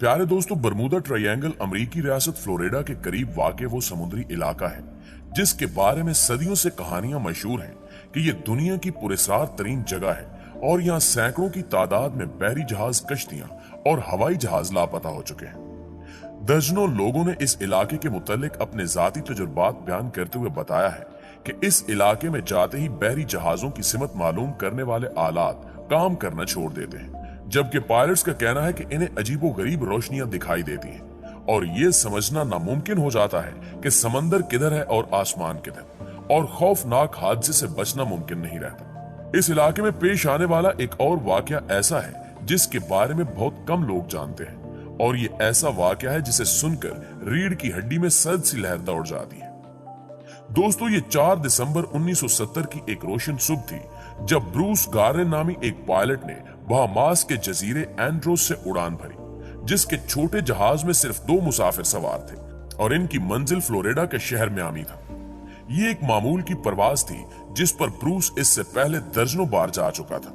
प्यारे दोस्तों, Bermuda triangle अमेरिकी रियासत फ्लोरिडा के करीब वाक़ वो समुद्री इलाका है जिसके बारे में सदियों से कहानियां मशहूर हैं कि ये दुनिया की पुरस्कार तरीन जगह है और यहाँ सैकड़ों की तादाद में बहरी जहाज, कश्तियां और हवाई जहाज लापता हो चुके हैं। दर्जनों लोगों ने इस इलाके के मुतालिक अपने जाती तजुर्बात बयान करते हुए बताया है कि इस इलाके में जाते ही बहरी जहाजों की सिमत मालूम करने वाले आलात काम करना छोड़ देते हैं, जबकि पायलट्स का कहना है कि इन्हें अजीबो गरीब रोशनियां दिखाई देती हैं और ये समझना नामुमकिन हो जाता है कि समंदर किधर है और आसमान किधर, और खौफनाक हादसे से बचना मुमकिन नहीं रहता। इस इलाके में पेश आने वाला एक और वाकया ऐसा है जिसके बारे में बहुत कम लोग जानते हैं, और ये ऐसा वाकया है जिसे सुनकर रीढ़ की हड्डी में सर्द सी लहर दौड़ जाती है। दोस्तों, ये 4 दिसंबर 1970 की एक रोशन सुबह थी जब ब्रूस गार्ने नामी एक पायलट ने बहामास के जजीरे एंड्रोस से उड़ान भरी, जिसके छोटे जहाज में सिर्फ 2 मुसाफिर सवार थे और इनकी मंजिल फ्लोरिडा के शहर मियामी था। ये एक मामूल की परवाज थी जिस पर ब्रूस इससे पहले दर्जनों बार जा चुका था,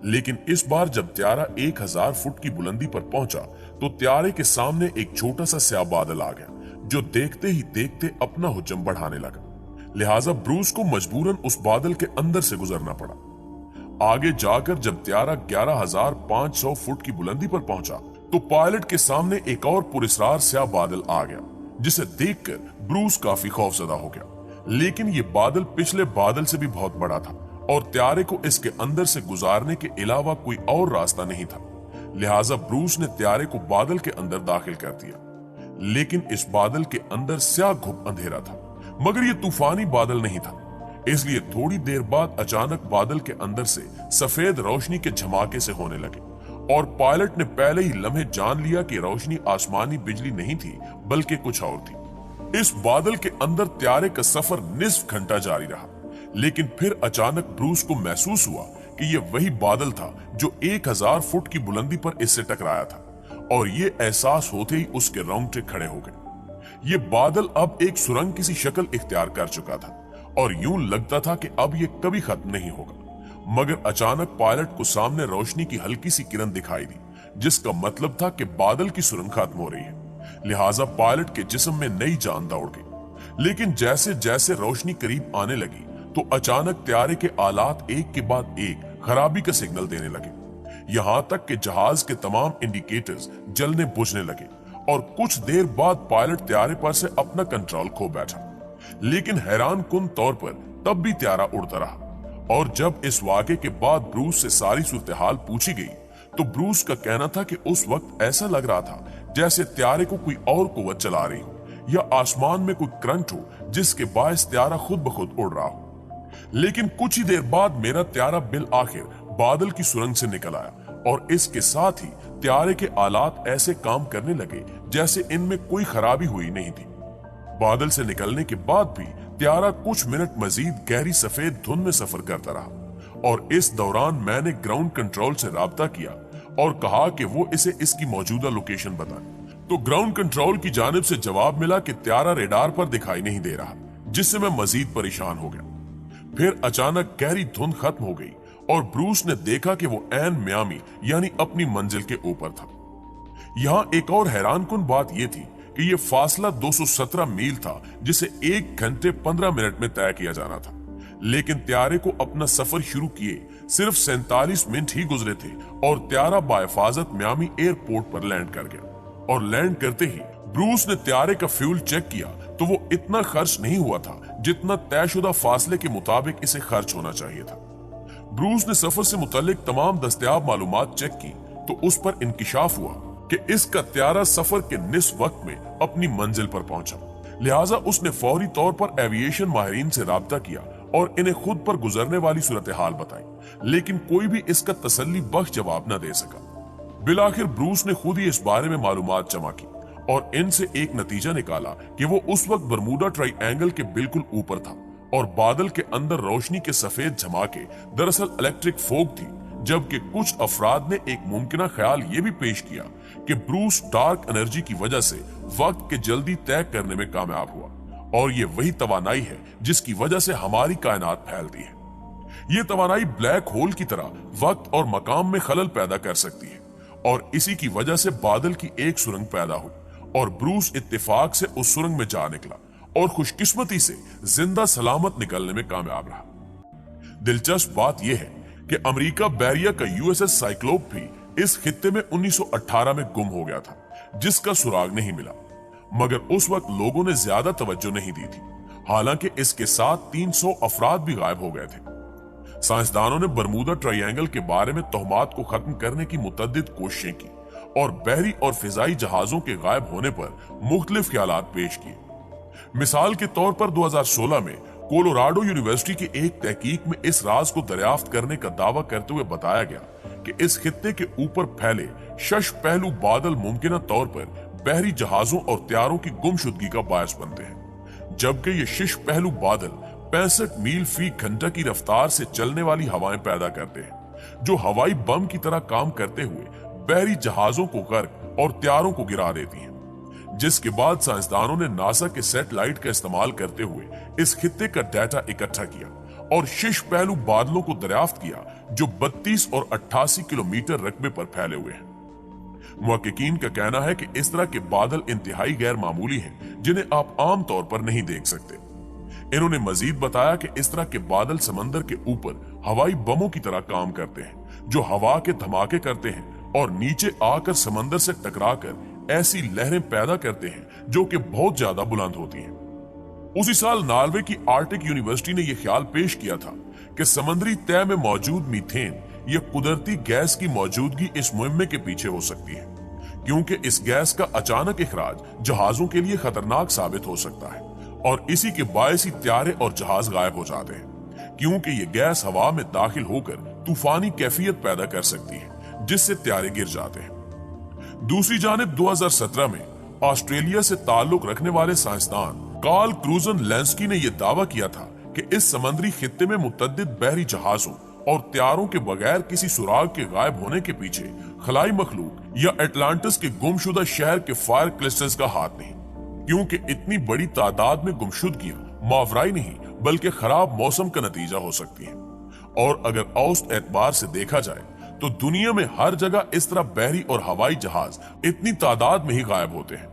लेकिन इस बार जब त्यारा 1000 फुट की बुलंदी पर पहुंचा तो त्यारे के सामने एक छोटा सा स्याह बादल आ गया जो देखते ही देखते अपना हुज्जम बढ़ाने लगा। लिहाजा ब्रूस को मजबूरन उस बादल के अंदर से गुजरना पड़ा। आगे जाकर जब त्यारा 11,500 फुट की बुलंदी पर पहुंचा तो पायलट के सामने एक और पुरस्कार स्याह बादल आ गया, जिसे देखकर ब्रूस काफी खौफजदा हो गया। लेकिन ये बादल पिछले बादल से भी बहुत बड़ा था और त्यारे को इसके अंदर से गुजारने के अलावा कोई और रास्ता नहीं था। लिहाजा ब्रूस ने त्यारे को बादल के अंदर दाखिल कर दिया, लेकिन इस बादल के अंदर स्याह घुप अंधेरा था, मगर ये तूफानी बादल नहीं था। इसलिए थोड़ी देर बाद अचानक बादल के अंदर से सफेद रोशनी के झमाके से होने लगे और पायलट ने पहले ही लम्हे जान लिया कि रोशनी आसमानी बिजली नहीं थी बल्कि कुछ और थी। इस बादल के अंदर त्यारे का सफर निस्फ घंटा जारी रहा, लेकिन फिर अचानक ब्रूस को महसूस हुआ कि यह वही बादल था जो 1000 फुट की बुलंदी पर इससे टकराया था, और ये एहसास होते ही उसके रोंगटे खड़े हो गए। ये बादल अब एक सुरंग की सी शक्ल इख्तियार कर चुका था और यूं लगता था कि अब ये कभी खत्म नहीं होगा। मगर अचानक पायलट को सामने रोशनी की हल्की सी किरण दिखाई दी, जिसका मतलब था कि बादल की सुरंग खत्म हो रही है। लिहाजा पायलट के जिस्म में नई जान दौड़ गई। लेकिन जैसे जैसे रोशनी करीब आने लगी तो अचानक त्यारे के आलात एक के बाद एक खराबी का सिग्नल देने लगे, यहां तक कि जहाज के तमाम इंडिकेटर्स जलने बुझने लगे और कुछ देर बाद पायलट त्यारे पर से अपना कंट्रोल खो बैठा। लेकिन हैरान कुन तौर पर तब भी त्यारा उड़ता रहा, और जब इस वाक़े के बाद ब्रूस से सारी सूरत हाल पूछी गई तो ब्रूस का कहना था कि उस वक्त ऐसा लग रहा था जैसे त्यारे को कोई और कुव्वत चला रही हो या आसमान में कोई करंट हो जिसके बायस त्यारा खुद ब खुद उड़ रहा हो। लेकिन कुछ ही देर बाद मेरा त्यारा बिल आखिर बादल की सुरंग से निकल आया और इसके साथ ही त्यारे के आलात ऐसे काम करने लगे जैसे इनमें कोई खराबी हुई नहीं थी। बादल से निकलने के बाद भी त्यारा कुछ मिनट मजीद गहरी सफेद धुंध में सफर करता रहा, और इस दौरान मैंने ग्राउंड कंट्रोल से राब्ता किया और कहा कि वो इसे इसकी मौजूदा लोकेशन बताए। तो ग्राउंड कंट्रोल की जानिब से जवाब मिला कि त्यारा रेडार पर दिखाई नहीं दे रहा, जिससे मैं मजीद परेशान हो गया। फिर अचानक गहरी धुंध खत्म हो गई और ब्रूस ने देखा कि वो ऐन मियामी यानी अपनी मंजिल के ऊपर था। यहाँ एक और हैरानकुन बात यह थी कि ये फासला 217 मील था, जिसे 1 घंटे 15 मिनट में तय किया जाना था। लेकिन त्यारे को अपना सफर शुरू किए सिर्फ 47 मिनट ही गुजरे थे और त्यारा बाहिफाजत मियामी एयरपोर्ट पर लैंड कर गया। और लैंड करते ही ब्रूस ने त्यारे का फ्यूल चेक किया तो वो इतना खर्च नहीं हुआ था जितना तयशुदा फासले के मुताबिक इसे खर्च होना चाहिए था। ब्रूस ने सफर से मुतालिक तमाम दस्तयाब मालूमात चेक की तो उस पर इंकिशाफ हुआ कि इसका त्यारा सफर के निस्फ वक्त में अपनी मंजिल पर पहुंचा। लिहाजा उसने फौरी तौर पर एविएशन माहिरीन से राब्ता किया और इन्हें खुद पर गुजरने वाली सूरत हाल बताई, लेकिन कोई भी इसका तसल्ली बख्श जवाब न दे सका। बिलाखिर ब्रूस ने खुद ही इस बारे में मालूमात जमा की और इनसे एक नतीजा निकाला कि वो उस वक्त बरमूडा ट्रायंगल के बिल्कुल ऊपर था और बादल के अंदर रोशनी के सफेद झमाके दरअसल इलेक्ट्रिक फोग थी। जबकि कुछ अफराद ने एक मुमकिना ख्याल ये भी पेश किया कि ब्रूस डार्क एनर्जी की वजह से वक्त के जल्दी तय करने में कामयाब हुआ और ये वही तवानाई है जिसकी वजह से हमारी कायनात फैलती है। ये तवानाई ब्लैक होल की तरह वक्त और मकाम में खलल पैदा कर सकती है और इसी की वजह से बादल की एक सुरंग पैदा हुई और ब्रूस इत्तेफाक से उस सुरंग में जा निकला और खुशकिस्मती से जिंदा सलामत निकलने में कामयाब रहा। दिलचस्प बात यह है कि अमेरिका बैरिया का यूएसएस साइक्लोप भी इस खित्ते में 1918 में गुम हो गया था, जिसका सुराग नहीं मिला, मगर उस वक्त लोगों ने ज्यादा तवज्जो नहीं दी थी। हालांकि इसके साथ 300 अफराद भी गायब हो गए थे। साइंसदानों ने बरमूदा ट्रायंगल के बारे में तोहमात को खत्म करने की मुतअद्दिद कोशिशें की और बहरी और फिजाई जहाजों के गायब होने पर मुख्तलिफ ख्यालात पेश किए। मिसाल के तौर पर 2016 में कोलोराडो यूनिवर्सिटी की एक तहकीक में इस राज को दरियाफ्त करने का दावा करते हुए बताया गया कि इस खित्ते के ऊपर फैले शश पहलू बादल मुमकिन तौर पर बहरी जहाजों और त्यारों की गुमशुदगी का बायस बनते हैं, जबकि ये शश पहलू बादल 65 मील फी घंटा की रफ्तार से चलने वाली हवाएं पैदा करते हैं, जो हवाई बम की तरह काम करते हुए बहरी जहाजों को गर्क और त्यारों को गिरा देती हैं। जिसके बाद साइंसदानों ने नासा के सैटेलाइट का इस्तेमाल करते हुए इस खित्ते का डाटा इकट्ठा किया और शश पहलू बादलों को दरियाफ्त किया, जो 32 और 88 किलोमीटर रकबे पर फैले हुए हैं। मुहक्किकीन का कहना है कि इस तरह के बादल इंतहाई गैर मामूली हैं, जिन्हें आप आम तौर पर नहीं देख सकते। इन्होंने मजीद बताया कि इस तरह के बादल समंदर के ऊपर हवाई बमों की तरह काम करते हैं, जो हवा के धमाके करते हैं और नीचे आकर समंदर से टकराकर ऐसी लहरें पैदा करते हैं जो कि बहुत ज्यादा बुलंद होती हैं। उसी साल नॉर्वे की आर्टिक यूनिवर्सिटी ने यह ख्याल पेश किया था कि समुद्री तह में मौजूद मीथेन या कुदरती गैस की मौजूदगी इस मुहिम्मे के पीछे हो सकती है, क्योंकि इस गैस का अचानक इखराज जहाजों के लिए खतरनाक साबित हो सकता है और इसी के बायस ही त्यारे और जहाज गायब हो जाते हैं, क्योंकि ये गैस हवा में दाखिल होकर तूफानी कैफियत पैदा कर सकती है, जिससे त्यारे गिर जाते हैं। दूसरी जानिब 2017 में ऑस्ट्रेलिया से ताल्लुक रखने वाले साइंसदान कार्ल क्रूजन लेंस्की ने यह दावा किया था कि इस समुद्री खित्ते में मुतअद्दिद बहरी जहाजों और त्यारों के बगैर किसी सुराग के गायब होने के पीछे खलाई मखलूक या अटलांटिस के गुमशुदा शहर के फायर क्लस्टर्स का हाथ नहीं, क्योंकि इतनी बड़ी तादाद में गुमशुदगियां मावराई नहीं बल्कि खराब मौसम का नतीजा हो सकती हैं। और अगर औसत एतबार से देखा जाए तो दुनिया में हर जगह इस तरह बहरी और हवाई जहाज इतनी तादाद में ही गायब होते हैं।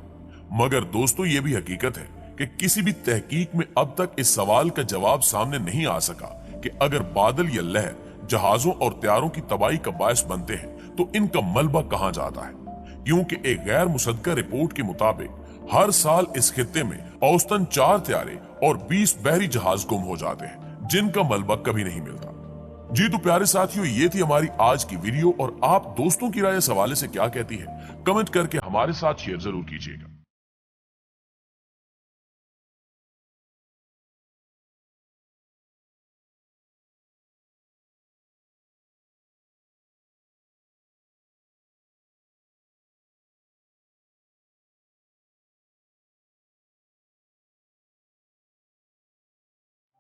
मगर दोस्तों, ये भी हकीकत है कि किसी भी तहकीक में अब तक इस सवाल का जवाब सामने नहीं आ सका कि अगर बादल या लहर जहाजों और त्यारों की तबाही का बायस बनते हैं तो इनका मलबा कहां जाता है, क्योंकि एक गैर मुसद्दका रिपोर्ट के मुताबिक हर साल इस खित्ते में औसतन 4 त्यारे और 20 बहरी जहाज गुम हो जाते हैं, जिनका मलबा कभी नहीं मिलता। जी तो प्यारे साथियों, ये थी हमारी आज की वीडियो और आप दोस्तों की राय इस हवाले से क्या कहती है, कमेंट करके हमारे साथ शेयर जरूर कीजिएगा।